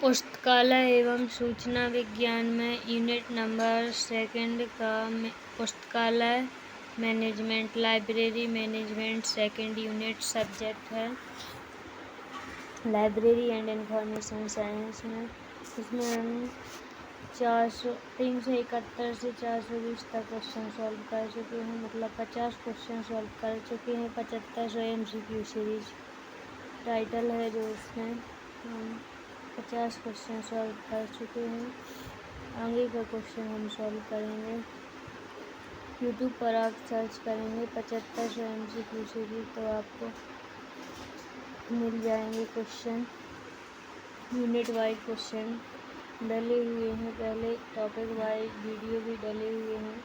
पुस्तकालय एवं सूचना विज्ञान में यूनिट नंबर 2 का पुस्तकालय management, library management 2 unit subject है लाइब्रेरी एंड इंफॉर्मेशन साइंस में। इसमें हम 371 से 420 तक क्वेश्चन सॉल्व कर चुके हैं, मतलब 50 क्वेश्चन सॉल्व कर चुके हैं। 75 MCQ सीरीज टाइटल है जो उसमें हम 50 क्वेश्चन सॉल्व कर चुके हैं। आगे का क्वेश्चन हम सॉल्व करेंगे। यूट्यूब पर आप सर्च करेंगे 75 MCQ सीरीज तो आपको मिल जाएंगे क्वेश्चन। यूनिट वाइज क्वेश्चन डले हुए हैं, पहले टॉपिक वाइज वीडियो भी डले हुए हैं।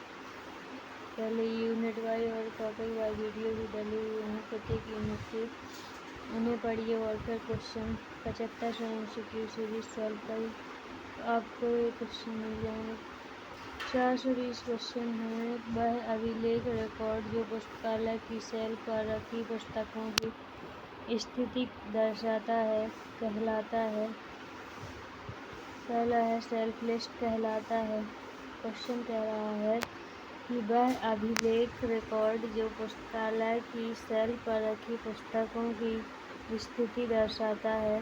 पहले यूनिट वाइज और टॉपिक वाइज वीडियो भी डले हुए हैं प्रत्येक यूनिट के। उन्हें पढ़िए और फिर क्वेश्चन 75 MCQ सीरीज सॉल्व करिए, आपको ये क्वेश्चन मिल जाएंगे। 420 क्वेश्चन हैं। वह अभिलेख रिकॉर्ड जो पुस्तकालय की शेल्फ पर रखी पुस्तकों की स्थिति दर्शाता है कहलाता है। पहला है शेल्फ लिस्ट कहलाता है। क्वेश्चन कह रहा है कि वह अभिलेख रिकॉर्ड जो पुस्तकालय की शेल्फ पर रखी पुस्तकों की स्थिति दर्शाता है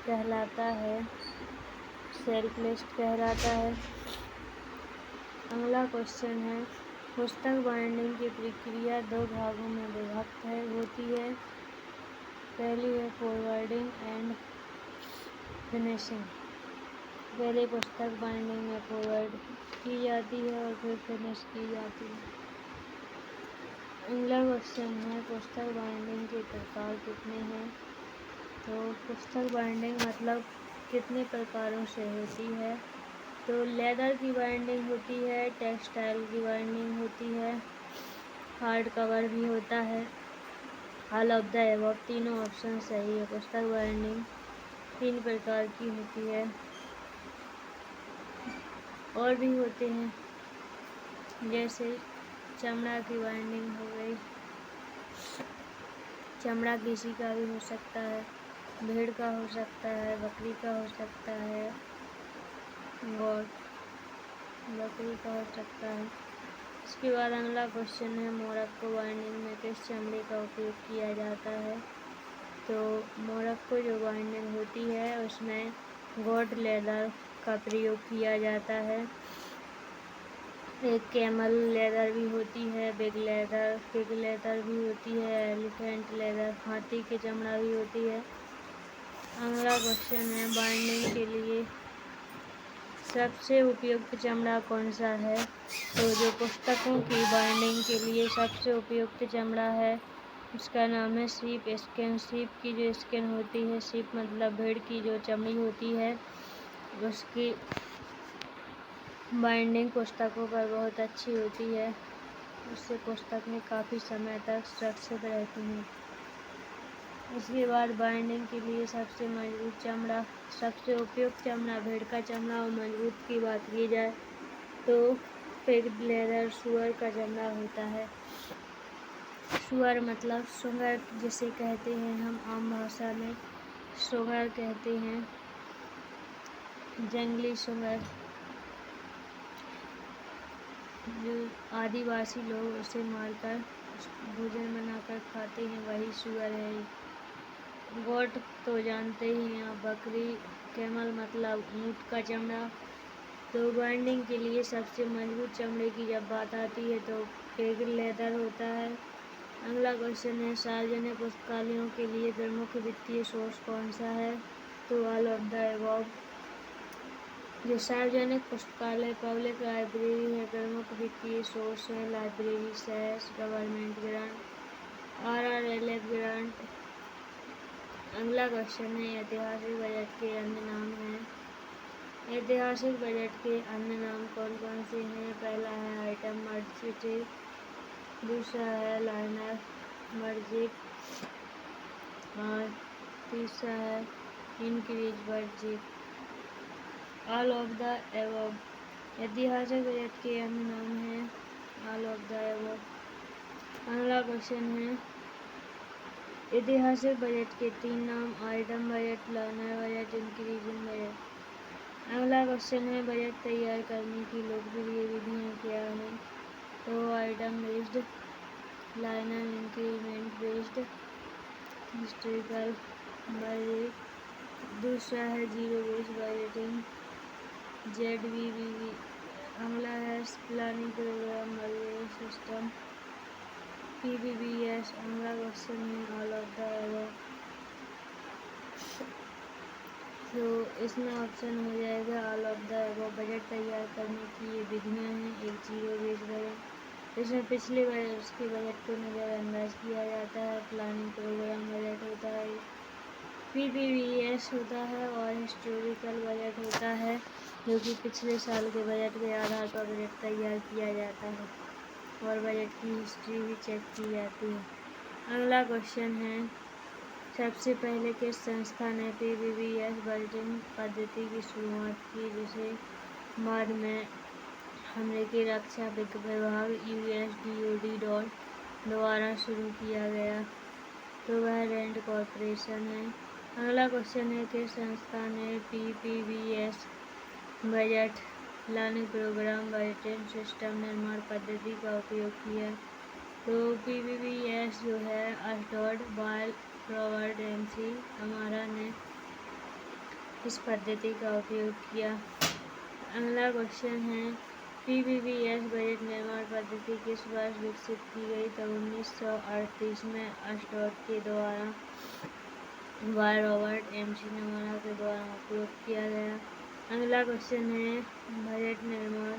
कहलाता है, शेल्फ लिस्ट कहलाता है। अगला क्वेश्चन है पुस्तक बाइंडिंग की प्रक्रिया 2 भागों में विभक्त होती है। पहली है फॉरवर्डिंग एंड फिनिशिंग। पहले पुस्तक बाइंडिंग में फॉरवर्ड की जाती है और फिर फिनिश की जाती है। अगला क्वेश्चन है पुस्तक बाइंडिंग के प्रकार कितने हैं। तो पुस्तक बाइंडिंग मतलब कितने प्रकारों से होती है। तो लेदर की बाइंडिंग होती है, टेक्सटाइल की बाइंडिंग होती है, हार्ड कवर भी होता है। ऑल ऑफ द अबव तीनों ऑप्शन सही है। पुस्तक बाइंडिंग 3 प्रकार की होती है। और भी होते हैं जैसे चमड़ा की बाइंडिंग हो गई। चमड़ा किसी का भी हो सकता है, भेड़ का हो सकता है, बकरी का हो सकता है, गोट बकरी का हो सकता है। इसके बाद अगला क्वेश्चन है मोरक्को बाइंडिंग में किस चमड़े का उपयोग किया जाता है। तो मोरक्को जो बाइंडिंग होती है उसमें गोट लेदर का प्रयोग किया जाता है। एक कैमल लेदर भी होती है, पिग लेदर भी होती है, एलिफेंट लेदर हाथी की चमड़ा भी होती है। अगला क्वेश्चन है बाइंडिंग के लिए सबसे उपयुक्त चमड़ा कौन सा है। तो जो पुस्तकों की बाइंडिंग के लिए सबसे उपयुक्त चमड़ा है उसका नाम है शीप स्किन। शीप की जो स्किन होती है, शीप मतलब भेड़ की जो चमड़ी होती है, उसकी बाइंडिंग पुस्तकों पर बहुत अच्छी होती है। उससे पुस्तकें काफ़ी समय तक सुरक्षित रहती हैं। इसके बाद बाइंडिंग के लिए सबसे मजबूत चमड़ा, सबसे उपयुक्त चमड़ा भेड़ का चमड़ा और मजबूत की बात की जाए तो पिग लेदर सुअर का चमड़ा होता है। सुअर मतलब सुअर जिसे कहते हैं हम आम भाषा में सुअर कहते हैं, जंगली सुअर जो आदिवासी लोग उसे मारकर भोजन बनाकर खाते हैं वही सुअर है। गोट तो जानते ही हैं आप, बकरी, कैमल मतलब ऊँट का चमड़ा। तो बाइंडिंग के लिए सबसे मजबूत चमड़े की जब बात आती है तो पिग लेदर होता है। अगला क्वेश्चन है सार्वजनिक पुस्तकालयों के लिए प्रमुख वित्तीय सोर्स कौन सा है। तो ऑल ऑफ द अबव। जो सार्वजनिक पुस्तकालय पब्लिक लाइब्रेरी है, प्रमुख वित्तीय सोर्स है library cess, government grant, RRLF grant. अगला क्वेश्चन है ऐतिहासिक बजट के अन्य नाम हैं। ऐतिहासिक बजट के अन्य नाम कौन कौन से हैं। पहला है आइटम मर्जिट, दूसरा है लाइनर मर्जिट और तीसरा है increase budget. All of the above ऐतिहासिक बजट के अन्य नाम हैं ऑल ऑफ द अबव। अगला क्वेश्चन है ऐतिहासिक बजट के 3 नाम: item budget, planner budget, increasing budget. अगला क्वेश्चन है बजट तैयार करने की लोकप्रिय विधियाँ क्या हैं? तो item based, planner, increment based, historical budget. दूसरा है जीरो बेस्ड बजटिंग, ZBB। अगला है planning program budget system, PPPS। अगला क्वेश्चन है ऑल ऑफ द अबव। तो इसमें ऑप्शन हो जाएगा all of the above. Budget तैयार करने की ये विधियाँ हैं। एक जीरो बेस्ड बजट, इसमें पिछले वर्ष के बजट को नज़रअंदाज किया जाता है। प्लानिंग प्रोग्राम बजट होता है, PPPS होता है, और हिस्टोरिकल बजट होता है जो कि पिछले साल के बजट के आधार पर बजट तैयार किया जाता है और बजट की हिस्ट्री भी चेक की जाती है। अगला क्वेश्चन है सबसे पहले किस संस्था ने PPPS बजटिंग पद्धति की शुरुआत की, जिसे बाद में अमेरिकी रक्षा विभाग USDOD द्वारा शुरू किया गया? तो वह रैंड कॉर्पोरेशन है। अगला क्वेश्चन है किस संस्था ने PPPS budget planning program budgeting system निर्माण पद्धति का उपयोग किया? तो PPPS जो है अशडोड बाय रॉबर्ट MC हमारा ने इस पद्धति का उपयोग किया। अगला क्वेश्चन है PPPS बजट निर्माण पद्धति किस वर्ष विकसित की गई? तो 1938 में अशडोड के द्वारा बाय रॉबर्ट MC हमारा के द्वारा उपयोग किया गया। अगला क्वेश्चन है बजट निर्माण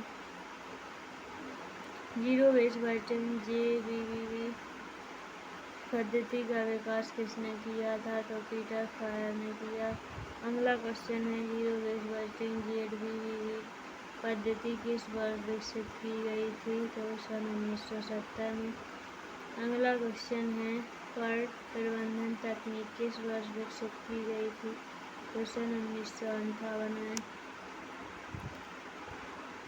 जीरो बेस्ड बजटिंग JBB पद्धति का विकास किसने किया था? तो पीटर फायर ने किया। अगला क्वेश्चन है जीरो बेस्ड बजटिंग ZBB पद्धति किस वर्ष विकसित की गई थी? तो सन 1970 में। अगला क्वेश्चन है कर प्रबंधन तकनीक किस वर्ष विकसित की गई थी? तो सन 1958 में।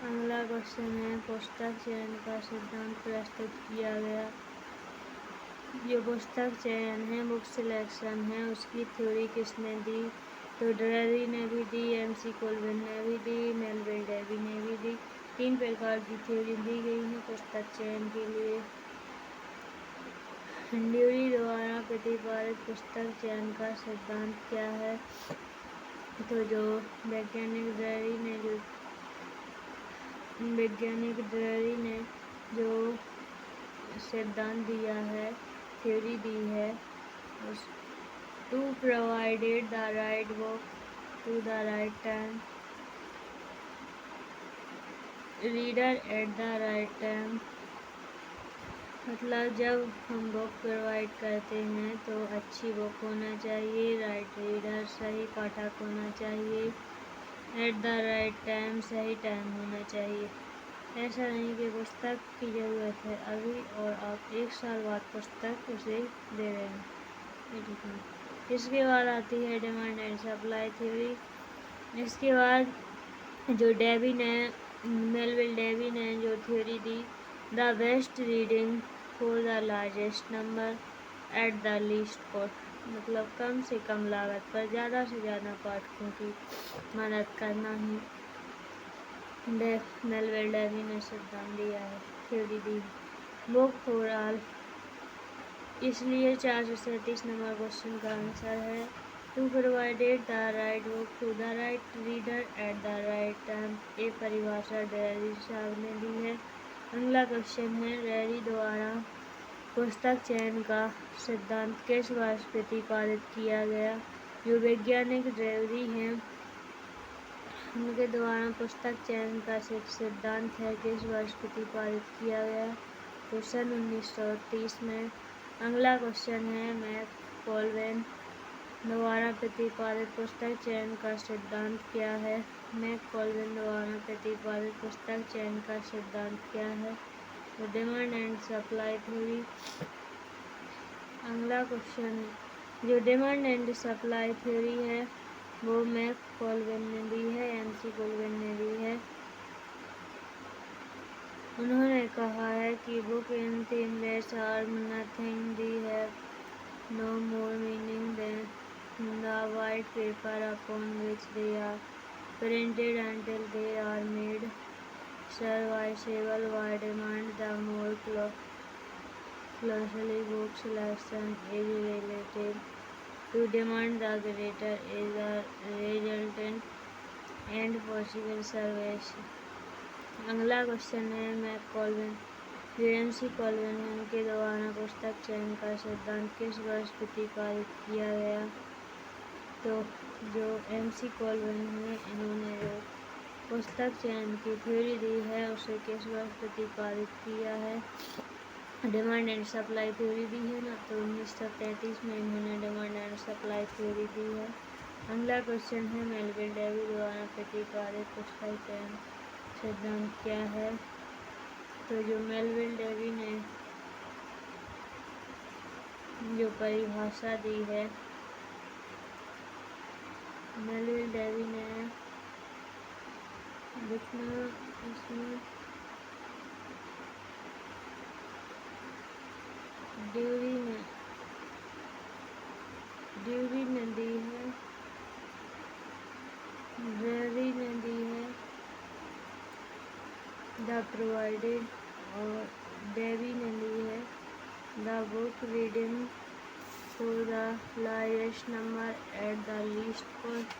अगला क्वेश्चन है पुस्तक चयन का सिद्धांत प्रस्तुत किया गया। जो पुस्तक चयन है, बुक सिलेक्शन है, उसकी थ्योरी किसने दी? तो ड्रेरी ने भी दी, MC कोल्विन ने भी दी, मेलविल डेवी ने भी दी। 3 प्रकार की थ्योरी दी गई है पुस्तक चयन के लिए। ड्यूरी द्वारा प्रतिपादित पुस्तक चयन का सिद्धांत क्या है? तो जो वैज्ञानिक ड्रेरी ने जो सिद्धांत दिया है, थ्योरी दी है, to provided the right book to the right time, reader at the right time. मतलब जब हम बुक प्रोवाइड करते हैं तो अच्छी बुक होना चाहिए, राइट रीडर सही पाठक होना चाहिए, एट द राइट टाइम सही टाइम होना चाहिए। ऐसा नहीं कि पुस्तक की ज़रूरत है अभी और आप 1 साल बाद पुस्तक उसे दे रहे हैं, ये ठीक नहीं। इसके बाद आती है डिमांड एंड सप्लाई थ्योरी। इसके बाद जो मेलविल डेवी ने जो theory the, the best reading for the largest number at the least cost, मतलब कम से कम लागत पर ज़्यादा से ज़्यादा पाठकों की मदद करना ही मेलविल डेवी ने सिद्धांत दिया है, थ्योरी दी। बुक फॉर ऑल, इसलिए 437 नंबर क्वेश्चन का आंसर है to provided the right book to the right reader at the right time. ये परिभाषा ड्रेरी साहब ने दी है। अगला क्वेश्चन है ड्रेरी द्वारा पुस्तक चयन का सिद्धांत किस वर्ष प्रतिपादित किया गया? जो वैज्ञानिक ड्रेरी हैं उनके द्वारा पुस्तक चयन का सिद्धांत है किस वर्ष प्रतिपादित किया गया? तो सन 1930 में। अगला क्वेश्चन है मैक कोल्विन द्वारा प्रतिपादित पुस्तक चयन का सिद्धांत क्या है? मैक कोल्विन द्वारा प्रतिपादित पुस्तक चयन का सिद्धांत क्या है? तो डिमांड एंड सप्लाई थ्योरी। अगला क्वेश्चन है जो डिमांड एंड सप्लाई थ्योरी है वो मैक कोल्विन ने दी है, MC कोल्विन ने दी है। उन्होंने कहा है कि बुक इन 3 डेज और नथिंग दी है no more meaning than the white paper upon which they are printed until they are made serviceable. Why demand the more closely book selection is related to demand, the greater is the resultant and possible service। अगला question है मैककॉल्विन जो MC. Colvin है उनके द्वारा पुस्तक चयन का सिद्धांत किस वर्ष प्रतिपादित किया गया। तो जो एम.सी. कॉल्विन है इन्होंने जो पुस्तक चयन की थ्योरी दी है उसे किस वर्ष प्रतिपादित किया है। डिमांड एंड सप्लाई थ्योरी दी है ना, तो 1933 में इन्होंने डिमांड एंड सप्लाई थ्योरी दी है। अगला क्वेश्चन है मेलविल डेवी द्वारा प्रतिपादित पुस्तक चयन सिद्धांत क्या है। तो जो मेलविल डेवी ने जो परिभाषा दी है, मेलविल डेवी ने लिखना इसमें ड्यूरी ने दी है, ड्रेरी ने दी है, द प्रोवाइडेड और डेवी ने दी है the book reading for the largest number at the least cost.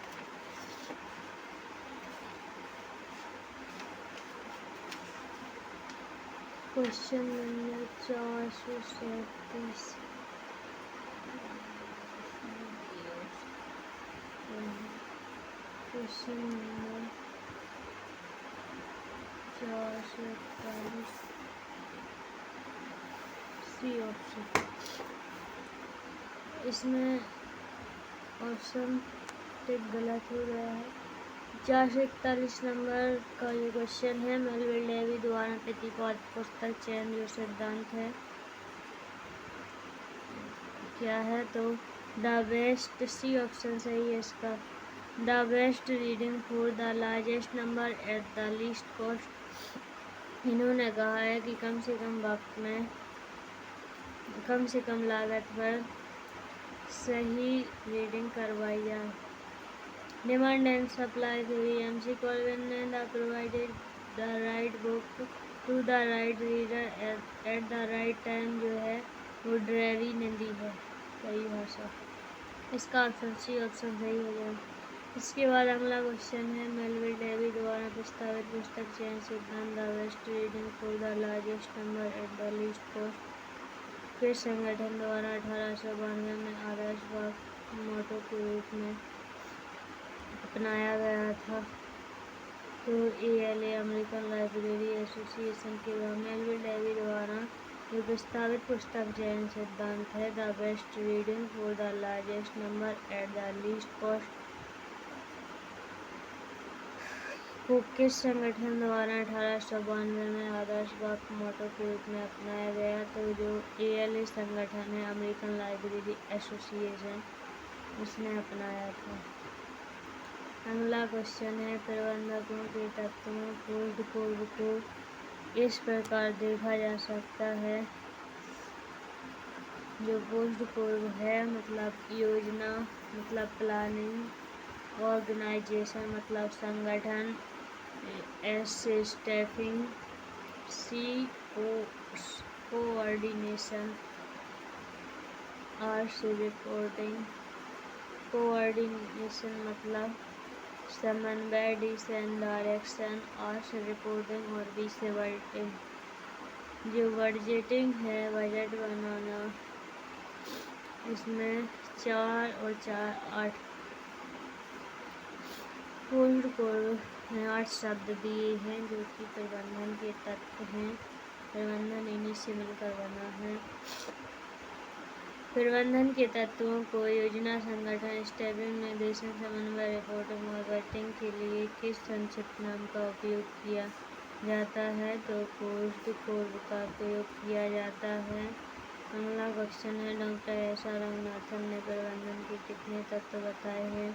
Question number 437 question number 441 C option. इसमें ऑप्शन टिक गलत हो गया है। 441 नंबर का ये क्वेश्चन है मेलविल डेवी द्वारा प्रतिपादित पुस्तक चयन जो सिद्धांत है क्या है। तो द बेस्ट, सी ऑप्शन सही है इसका, the best reading for the largest number at the least cost. इन्होंने कहा है कि कम से कम वक्त में कम से कम लागत पर सही रीडिंग करवाई जाए। Demand and supply theory, M C. Colvin ने the provided the right book to the right reader at the right time जो है वो ड्रेरी ने दी है परिभाषा। इसका ऑप्शन सी ऑप्शन सही हो गया। इसके बाद अगला क्वेश्चन है मेलविल डेवी द्वारा प्रस्तावित पुस्तक चयन सिद्धांत the best reading for the largest number at the least cost किस संगठन द्वारा 1892 में आदर्श वाक्य मोटो के रूप में अपनाया गया था। तो ALA अमेरिकन लाइब्रेरी एसोसिएशन के मेलविल डेवी द्वारा जो प्रस्तावित पुस्तक चयन सिद्धांत है the best reading for the largest number at the least cost को किस संगठन द्वारा 1892 में आदर्श वाक्य मोटो के रूप में अपनाया गया। तो जो ALA संगठन है अमेरिकन लाइब्रेरी एसोसिएशन उसने अपनाया था। अगला क्वेश्चन है प्रबंधकों के तत्वों पोस्ट पूर्व को इस प्रकार देखा जा सकता है। जो पोस्ट पूर्व है मतलब योजना, मतलब प्लानिंग, ऑर्गेनाइजेशन मतलब संगठन, S staffing, C coordination, R से रिपोर्टिंग, कोऑर्डिनेशन मतलब समन्वय, डी से डायरेक्शन, आर से रिपोर्टिंग और बी से बजटिंग। जो बजटिंग है बजट बनाना, इसमें 4 और 4 8 पोस्ट पूर्व में 8 शब्द दिए हैं जो कि प्रबंधन के तत्व हैं। प्रबंधन इन्हीं से मिलकर बना है। प्रबंधन के तत्वों को योजना, संगठन, स्टाफिंग, निर्देशन, समन्वय, रिपोर्टिंग और बजटिंग के लिए किस संक्षिप्त नाम का उपयोग किया जाता है। तो पोस्ट पूर्व का प्रयोग किया जाता है। अगला क्वेश्चन है डॉक्टर एस.आर. रंगनाथन ने प्रबंधन के कितने तत्व बताए हैं।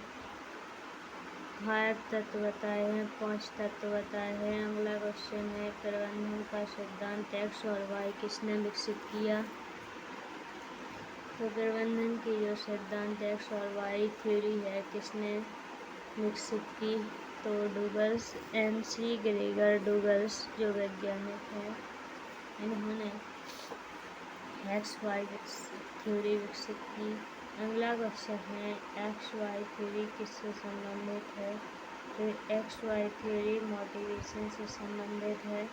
5 तत्व बताए हैं, 5 तत्व बताए हैं। अगला क्वेश्चन है प्रबंधन का सिद्धांत एक्स और वाई किसने विकसित किया। तो प्रबंधन की जो सिद्धांत एक्स और वाई थ्योरी है किसने विकसित की? तो डूगल्स, MC ग्रेगर डूगल्स जो वैज्ञानिक हैं इन्होंने एक्स वाई थ्योरी विकसित की। अगला क्वेश्चन है एक्स वाई थ्योरी किससे संबंधित है? तो एक्स वाई थ्योरी मोटिवेशन से संबंधित है।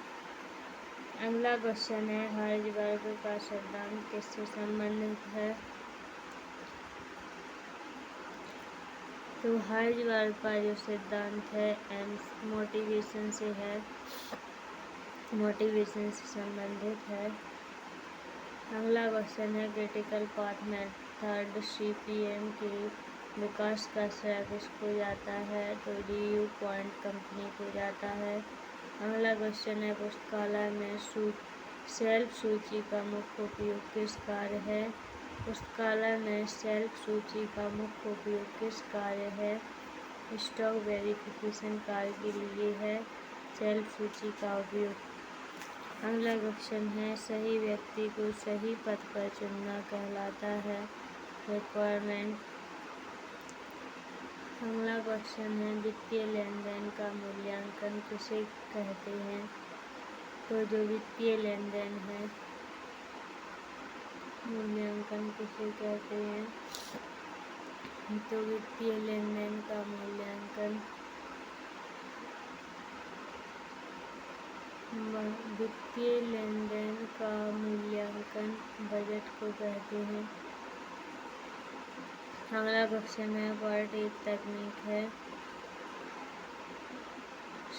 अगला क्वेश्चन है हाइजेनबर्ग का सिद्धांत किससे संबंधित है? तो हाइजेनबर्ग का जो सिद्धांत है मोटिवेशन से है, मोटिवेशन से संबंधित है। अगला क्वेश्चन है क्रिटिकल पाथ मेथड CPM के विकास का श्रेय किसको जाता है? तो DU पॉइंट कंपनी को जाता है। अगला क्वेश्चन है पुस्तकालय में सेल्फ सूची का मुख्य उपयोग किस कार्य है? पुस्तकालय में सेल्फ सूची का मुख्य उपयोग किस कार्य है? स्टॉक वेरिफिकेशन कार्य के लिए है सेल्फ सूची का उपयोग। अगला क्वेश्चन है सही व्यक्ति को सही पद पर चुनना कहलाता है रिक्वायरमेंट। अगला क्वेश्चन है वित्तीय लेन देन का मूल्यांकन किसे कहते हैं? तो जो वित्तीय लेन देन है मूल्यांकन किसे कहते हैं? तो वित्तीय लेन देन का मूल्यांकन वित्तीय लेन देन का मूल्यांकन बजट को कहते हैं। अगला क्वेश्चन है पार्ट 1 तकनीक है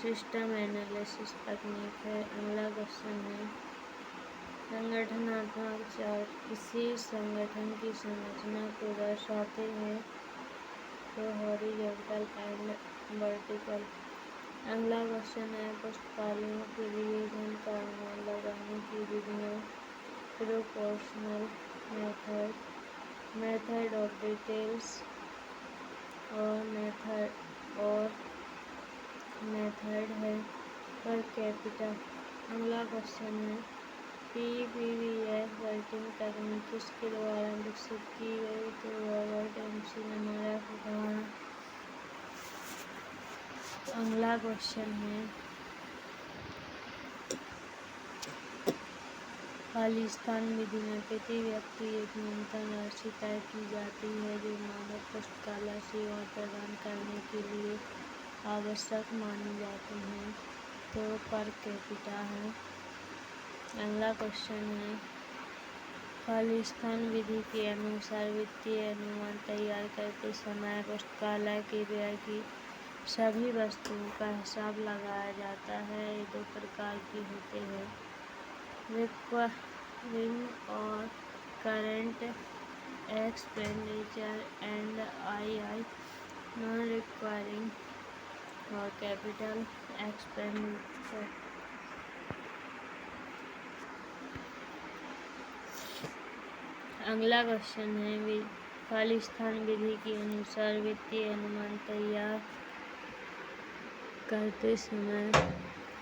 सिस्टम एनालिसिस तकनीक है। अगला क्वेश्चन है संगठनात्मक चार्ट किसी संगठन की संरचना को दर्शाते हैं? तो हॉरिजॉन्टल एंड वर्टिकल। अगला क्वेश्चन है पुस्तकालयों के लिए धन का अनुमान लगाने की विधियाँ प्रोपोर्शनल मेथड ऑफ डिटेल्स और मेथड है पर कैपिटा। अगला क्वेश्चन है PVS वर्किंग तकनीक किसके द्वारा विकसित की गई? तो रॉबर्ट MC नमोरा के द्वारा। अगला क्वेश्चन है खालिस्तान विधि में प्रति व्यक्ति एक न्यूनतम राशि तय की जाती है जो मानक पुस्तकालय सेवाएं प्रदान करने के लिए आवश्यक मानी जाती हैं। तो पर कैपिटा है। अगला क्वेश्चन है खालिस्तान विधि के अनुसार वित्तीय अनुमान तैयार करते समय पुस्तकालय के व्यय की सभी वस्तुओं का हिसाब लगाया जाता है। ये 2 प्रकार की होते हैं रिक्वायरिंग और current expenditure and II non requiring और कैपिटल एक्सपेंडिचर। अगला क्वेश्चन है खालिस्तान विधि के अनुसार वित्तीय अनुमान तैयार करते समय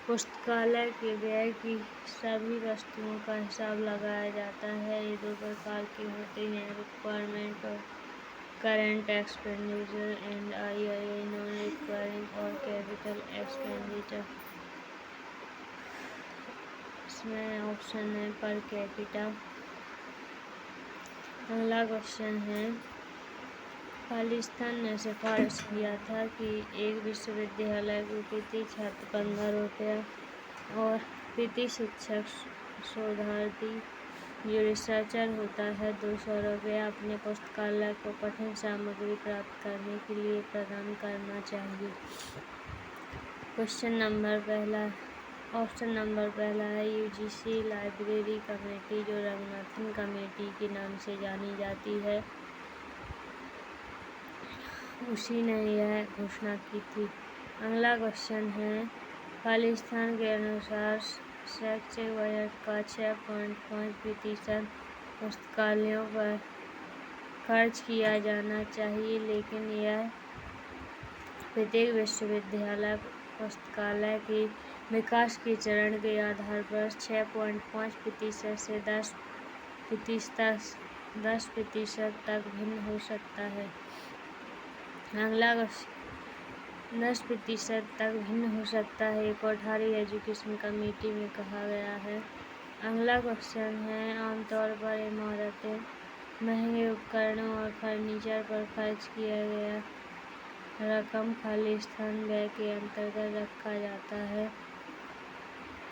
पुस्तकालय के व्यय की सभी वस्तुओं का हिसाब लगाया जाता है। ये 2 प्रकार के होते हैं रिक्वायरमेंट और current expenditure and II non requiring और कैपिटल एक्सपेंडिचर। इसमें ऑप्शन है पर कैपिटा। अगला क्वेश्चन है खालिस्तान ने सिफारिश किया था कि एक विश्वविद्यालय को प्रति छात्र 15 रुपया और प्रति शिक्षक शोधार्थी जो रिसर्चर होता है 200 रुपया अपने पुस्तकालय को पठन सामग्री प्राप्त करने के लिए प्रदान करना चाहिए। ऑप्शन नंबर पहला है UGC लाइब्रेरी कमेटी जो रंगनाथन कमेटी के नाम से जानी जाती है, उसी ने यह घोषणा की थी। अगला क्वेश्चन है खालिस्तान के अनुसार शैक्षिक बजट का 6.5% पुस्तकालयों पर खर्च किया जाना चाहिए, लेकिन यह प्रत्येक विश्वविद्यालय पुस्तकालय के विकास के चरण के आधार पर 6.5% से 10% 10% तक भिन्न हो सकता है। अगला 10% तक भिन्न हो सकता है, कोठारी एजुकेशन कमेटी में कहा गया है। अगला क्वेश्चन है, आमतौर पर इमारतें, महंगे उपकरणों और फर्नीचर पर खर्च किया गया रकम खालिस्तान व्यय के अंतर्गत रखा जाता है।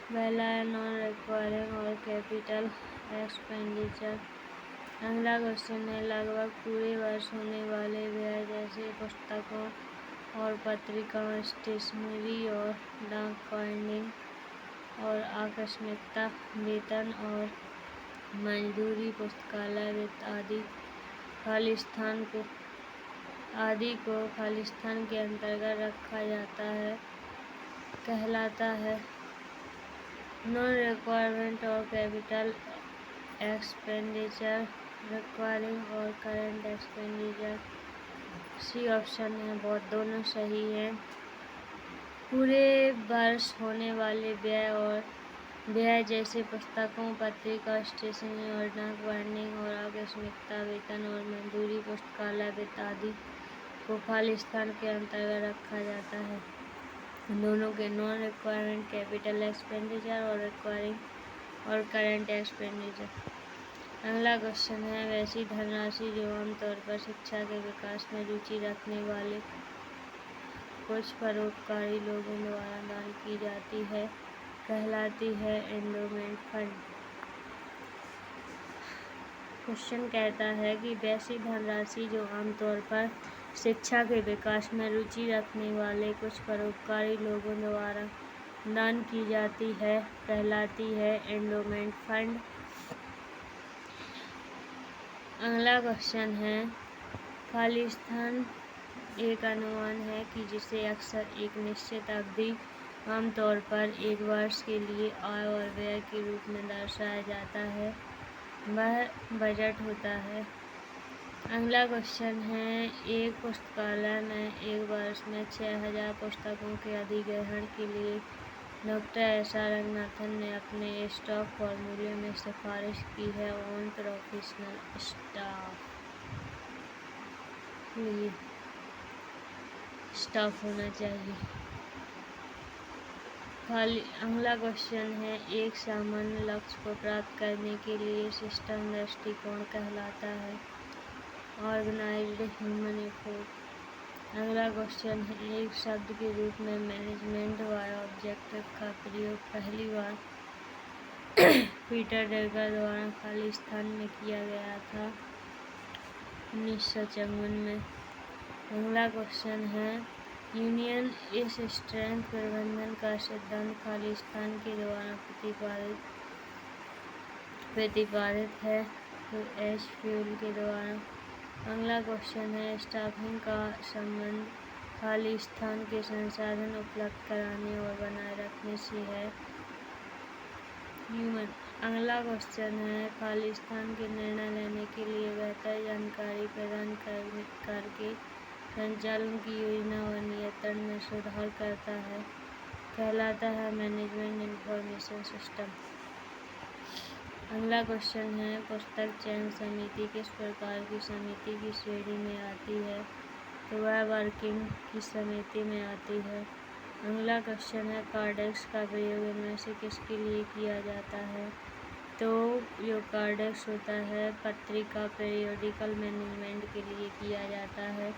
पहला है नॉन रिक्वायरिंग और कैपिटल एक्सपेंडिचर। अगला क्वेश्चन है, लगभग पूरे वर्ष होने वाले व्यय जैसे पुस्तकों और पत्रिकाओं, स्टेशनरी और डाक बाइंडिंग और आकस्मिकता, वेतन और मजदूरी, पुस्तकालय वित्त आदि को खालिस्तान के अंतर्गत रखा जाता है, कहलाता है। नॉन रिक्वायरमेंट और कैपिटल एक्सपेंडिचर, रिक्वायरिंग और करंट एक्सपेंडिचर, सी ऑप्शन है, बहुत दोनों सही है। पूरे वर्ष होने वाले व्यय जैसे पुस्तकों, पत्रिका, स्टेशनरी और डाक बाइंडिंग और आकस्मिकता, वेतन और मजदूरी, पुस्तकालय वित्त आदि को खालिस्तान के अंतर्गत रखा जाता है। दोनों के नॉन रिक्वायरमेंट कैपिटल एक्सपेंडिचर और रिक्वायरिंग और करंट एक्सपेंडिचर। अगला क्वेश्चन है, वैसी धनराशि जो आमतौर पर शिक्षा के विकास में रुचि रखने वाले कुछ परोपकारी लोगों द्वारा दान की जाती है, कहलाती है एंडोमेंट फंड। क्वेश्चन कहता है कि वैसी धनराशि जो आमतौर पर शिक्षा के विकास में रुचि रखने वाले कुछ परोपकारी लोगों द्वारा दान की जाती है, कहलाती है एंडोमेंट फंड। अगला क्वेश्चन है, खालिस्तान एक अनुमान है कि जिसे अक्सर एक निश्चित अवधि, आमतौर पर एक वर्ष के लिए आय और व्यय के रूप में दर्शाया जाता है, वह बजट होता है। अगला क्वेश्चन है, एक पुस्तकालय में एक वर्ष में 6000 पुस्तकों के अधिग्रहण के लिए डॉक्टर SR रंगनाथन ने अपने स्टॉक फॉर्मूले में सिफारिश की है ऑन प्रोफेशनल स्टाफ होना चाहिए। अगला क्वेश्चन है, एक सामान्य लक्ष्य को प्राप्त करने के लिए सिस्टम दृष्टिकोण कहलाता है ऑर्गेनाइज्ड ह्यूमन एफर्ट। अगला क्वेश्चन है, एक शब्द के रूप में मैनेजमेंट बाय ऑब्जेक्टिव का प्रयोग पहली बार पीटर ड्रकर द्वारा खालिस्तान में किया गया था 1954 में। अगला क्वेश्चन है, यूनियन इस स्ट्रेंथ प्रबंधन का सिद्धांत खालिस्तान के द्वारा प्रतिपादित है तो एच फ्यूल के द्वारा। अगला क्वेश्चन है, स्टाफिंग का संबंध खालिस्तान के संसाधन उपलब्ध कराने और बनाए रखने से है ह्यूमन। अगला क्वेश्चन है, खालिस्तान के निर्णय लेने के लिए बेहतर जानकारी प्रदान करके संचालन की योजना और नियंत्रण में सुधार करता है, कहलाता है मैनेजमेंट इंफॉर्मेशन सिस्टम। अगला क्वेश्चन है, पुस्तक चयन समिति किस प्रकार की समिति की श्रेणी में आती है तो वह वर्किंग की समिति में आती है। अगला क्वेश्चन है, कार्डेक्स का प्रयोग इनमें से किसके लिए किया जाता है तो जो कार्डेक्स होता है पत्रिका पीरियोडिकल मैनेजमेंट के लिए किया जाता है।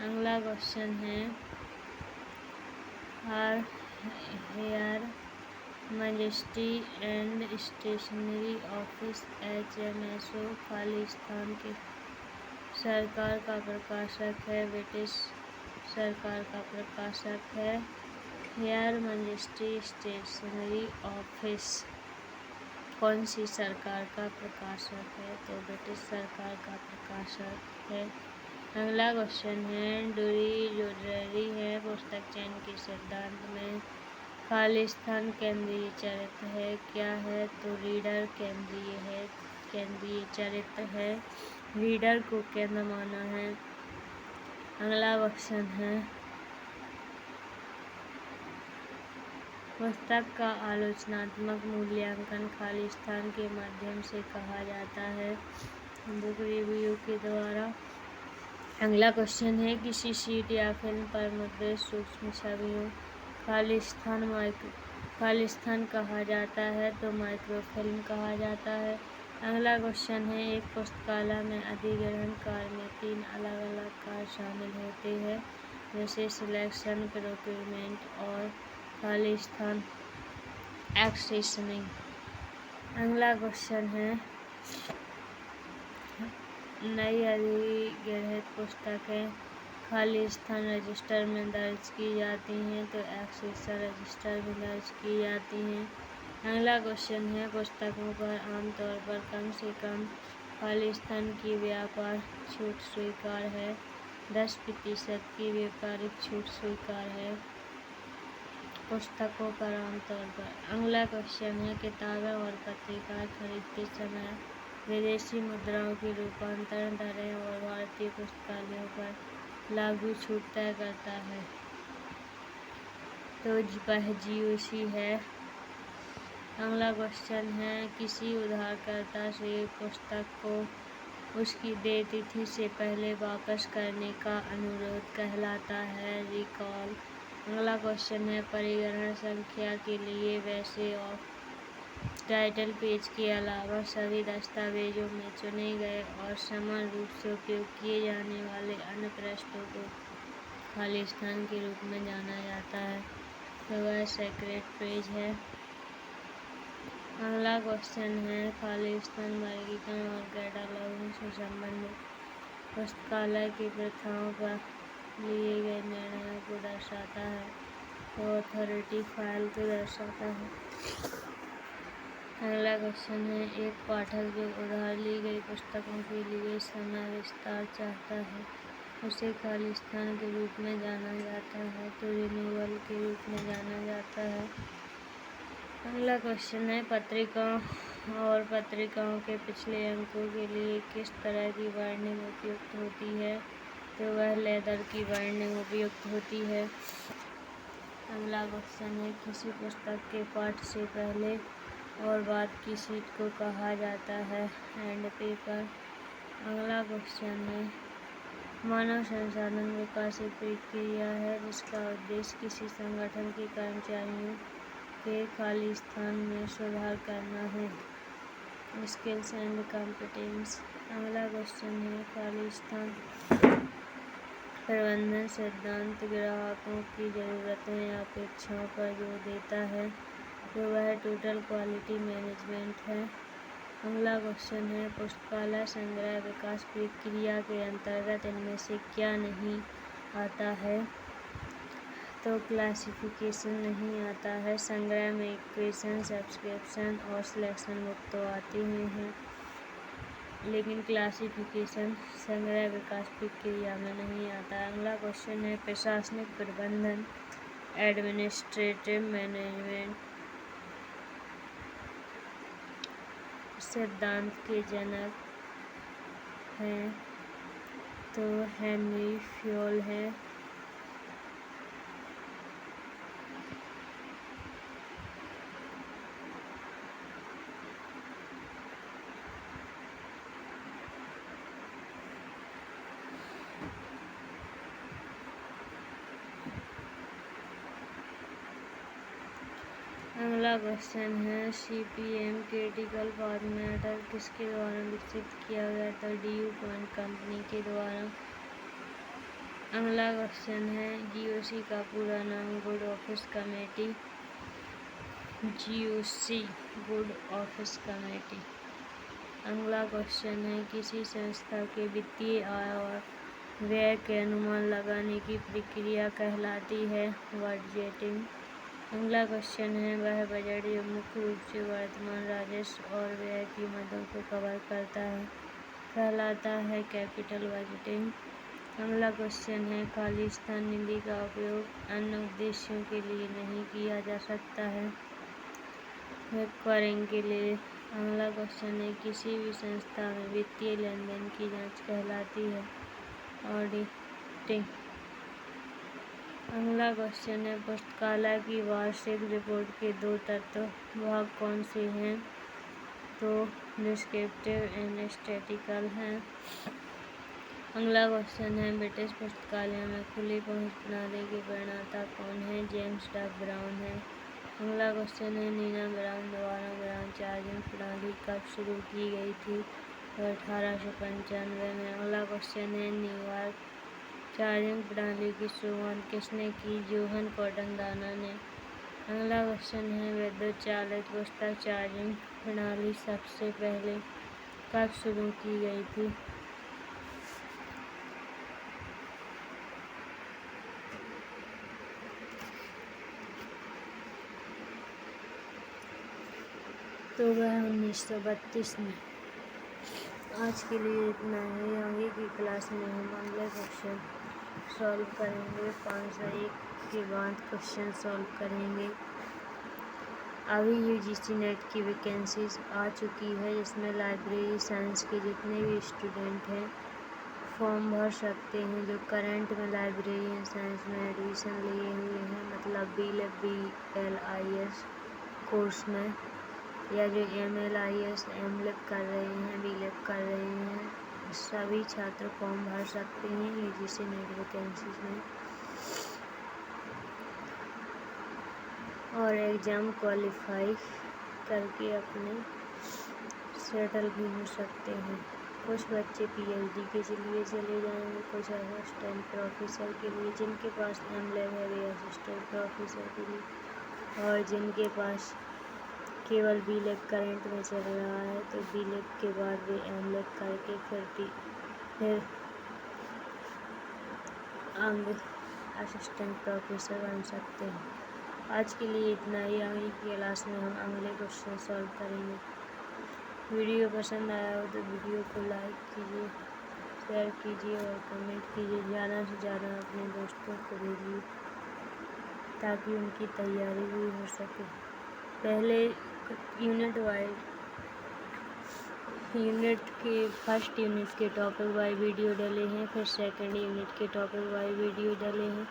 अगला क्वेश्चन है, Her Majesty and Stationery Office HMSO Khalistan के सरकार का प्रकाशक है, ब्रिटिश सरकार का प्रकाशक है। हेयर मैजेस्टी स्टेशनरी ऑफिस कौन सी सरकार का प्रकाशक है तो ब्रिटिश सरकार का प्रकाशक है। अगला क्वेश्चन है, डूरी जो ड्रेरी है पुस्तक चयन के सिद्धांत में खालिस्तान केंद्रीय चरित्र है, क्या है तो रीडर केंद्रीय चरित्र है, रीडर को केंद्र माना है। अगला क्वेश्चन है, पुस्तक का आलोचनात्मक मूल्यांकन खालिस्तान के माध्यम से कहा जाता है बुक रिव्यू के द्वारा। अगला क्वेश्चन है, किसी शीट या फिल्म पर मुद्रित सूक्ष्म छवियों खालिस्तान कहा जाता है तो माइक्रोफिल्म कहा जाता है। अगला क्वेश्चन है, एक पुस्तकालय में अधिग्रहण कार्य में 3 अलग अलग कार्य शामिल होते हैं, जैसे सिलेक्शन, प्रोक्यूरमेंट और खालिस्तान एक्सेशनिंग। अगला क्वेश्चन है, नई अधिग्रहित पुस्तकें खालिस्तान रजिस्टर में दर्ज की जाती हैं तो एक्सेशन रजिस्टर में दर्ज की जाती हैं। अगला क्वेश्चन है, पुस्तकों पर आमतौर पर कम से कम खालिस्तान की व्यापार छूट स्वीकार है, 10% की व्यापारिक छूट स्वीकार है पुस्तकों पर आमतौर पर। अगला क्वेश्चन है, किताबें और पत्रिकाएं खरीदते समय विदेशी मुद्राओं की रूपांतरण दरें और भारतीय पुस्तकालयों पर लागू छूट तय करता है तो वह GOC है। अगला क्वेश्चन है, किसी उधारकर्ता से पुस्तक को उसकी देय तिथि से पहले वापस करने का अनुरोध कहलाता है रिकॉल। अगला क्वेश्चन है, परिग्रहण संख्या के लिए वैसे और टाइटल पेज के अलावा सभी दस्तावेजों में चुने गए और समान रूप से उपयोग किए जाने वाले अन्य पृष्ठों को खालिस्तान के रूप में जाना जाता है तो वह सेक्रेट पेज है। अगला क्वेश्चन है, खालिस्तान वर्गीकरण और कैटलॉगिंग से संबंधित पुस्तकालय की प्रथाओं पर लिए गए निर्णयों को दर्शाता है तो अथॉरिटी फाइल को दर्शाता है। अगला क्वेश्चन है, एक पाठक जो उधार ली गई पुस्तकों के लिए समय विस्तार चाहता है उसे खालिस्तान के रूप में जाना जाता है तो रिन्यूअल के रूप में जाना जाता है। अगला क्वेश्चन है, पत्रिकाओं के पिछले अंकों के लिए किस तरह की बाइंडिंग उपयुक्त होती है तो वह लेदर की बाइंडिंग उपयुक्त होती है। अगला क्वेश्चन है, किसी पुस्तक के पाठ से पहले और बाद की शीट को कहा जाता है एंड पेपर। अगला क्वेश्चन है, मानव संसाधन विकास एक प्रक्रिया है जिसका उद्देश्य किसी संगठन के कर्मचारियों के खालिस्तान में सुधार करना है, स्किल्स एंड कॉम्पिटेंस। अगला क्वेश्चन है, खालिस्तान प्रबंधन सिद्धांत ग्राहकों की ज़रूरतों या अपेक्षाओं पर जोर देता है तो वह टोटल क्वालिटी मैनेजमेंट है। अगला क्वेश्चन है, पुस्तकालय संग्रह विकास प्रक्रिया के अंतर्गत इनमें से क्या नहीं आता है तो क्लासिफिकेशन नहीं आता है। संग्रह में इक्वेशन, सब्सक्रिप्शन और सिलेक्शन बुक तो आती ही हैं लेकिन क्लासिफिकेशन संग्रह विकास प्रक्रिया में नहीं आता। अगला क्वेश्चन है, प्रशासनिक प्रबंधन एडमिनिस्ट्रेटिव मैनेजमेंट सिद्धांत के जनक हैं तो हेनरी फ्योल है। अगला क्वेश्चन है, CPM क्रिटिकल फॉर्मेटर किसके द्वारा विकसित किया गया था DuPont कंपनी के द्वारा। अगला क्वेश्चन है, GOC का पूरा नाम good office committee GOC good office committee. अगला क्वेश्चन है, किसी संस्था के वित्तीय आय और व्यय के अनुमान लगाने की प्रक्रिया कहलाती है बजटिंग। अगला क्वेश्चन है, वह बजट जो मुख्य रूप से वर्तमान राजस्व और व्यय की मदों को कवर करता है कहलाता है कैपिटल बजटिंग। अगला क्वेश्चन है, खालिस्तान निधि का उपयोग अन्य उद्देश्यों के लिए नहीं किया जा सकता है रिकवरिंग के लिए। अगला क्वेश्चन है, किसी भी संस्था में वित्तीय लेन देन की जांच कहलाती है ऑडिटिंग। अगला क्वेश्चन है, पुस्तकालय की वार्षिक रिपोर्ट के 2 तत्व भाग कौन से हैं तो डिस्क्रिप्टिव एंड स्टैटिकल हैं। अगला क्वेश्चन है, ब्रिटिश पुस्तकालयों में खुली पहुंच प्रणाली के प्रणेता कौन है? जेम्स डग ब्राउन है। अगला क्वेश्चन है, नीना ब्राउन द्वारा ब्राउन चार्जिंग प्रणाली कब शुरू की गई थी? तो 1895 में। अगला क्वेश्चन है, न्यूयॉर्क चार्जिंग प्रणाली की शुरुआत किसने की? जोहन कॉटन दाना ने। अगला क्वेश्चन है, विद्युत चालित पुस्तक चार्जिंग प्रणाली सबसे पहले कब शुरू की गई थी? तो वह 1932 में। आज के लिए इतना ही। आगे की क्लास में हम अगले क्वेश्चन सॉल्व करेंगे। 501 के बाद क्वेश्चन सॉल्व करेंगे। अभी यूजीसी नेट की वैकेंसीज आ चुकी है, जिसमें लाइब्रेरी साइंस के जितने भी स्टूडेंट हैं फॉर्म भर सकते हैं, जो करंट में लाइब्रेरी साइंस में एडमिशन लिए हुए हैं, मतलब BLIS कोर्स में, या जो MLIS MLib कर रहे हैं, BLib कर रहे हैं, सभी छात्र फॉर्म भर सकते हैं यूजीसी नेट वैकेंसीज में और एग्ज़ाम क्वालिफाई करके अपने सेटल भी हो सकते हैं। कुछ बच्चे PhD के लिए चले जाएंगे, कुछ असिस्टेंट प्रोफेसर के लिए, जिनके पास MLib है वे असिस्टेंट प्रोफेसर के लिए, और जिनके पास केवल BLib करंट में चल रहा है तो BLib के बाद वे MLib करके फिर आगे असिस्टेंट प्रोफेसर बन सकते हैं। आज के लिए इतना ही। आगे की क्लास में हम अगले क्वेश्चन सॉल्व करेंगे। वीडियो पसंद आया हो तो वीडियो को लाइक कीजिए, शेयर कीजिए और कमेंट कीजिए। ज़्यादा से ज़्यादा अपने दोस्तों को भेजिए ताकि उनकी तैयारी भी हो सके। पहले फर्स्ट यूनिट के टॉपिक वाइज वीडियो डले हैं, फिर सेकंड यूनिट के टॉपिक वाइज वीडियो डले हैं,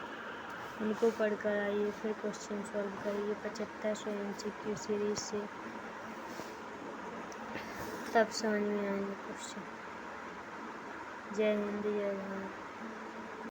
उनको पढ़कर आइए, फिर क्वेश्चन सॉल्व करिए 7500 MCQ सीरीज से, तब समझ में आएंगे क्वेश्चन। जय हिंद, जय भारत।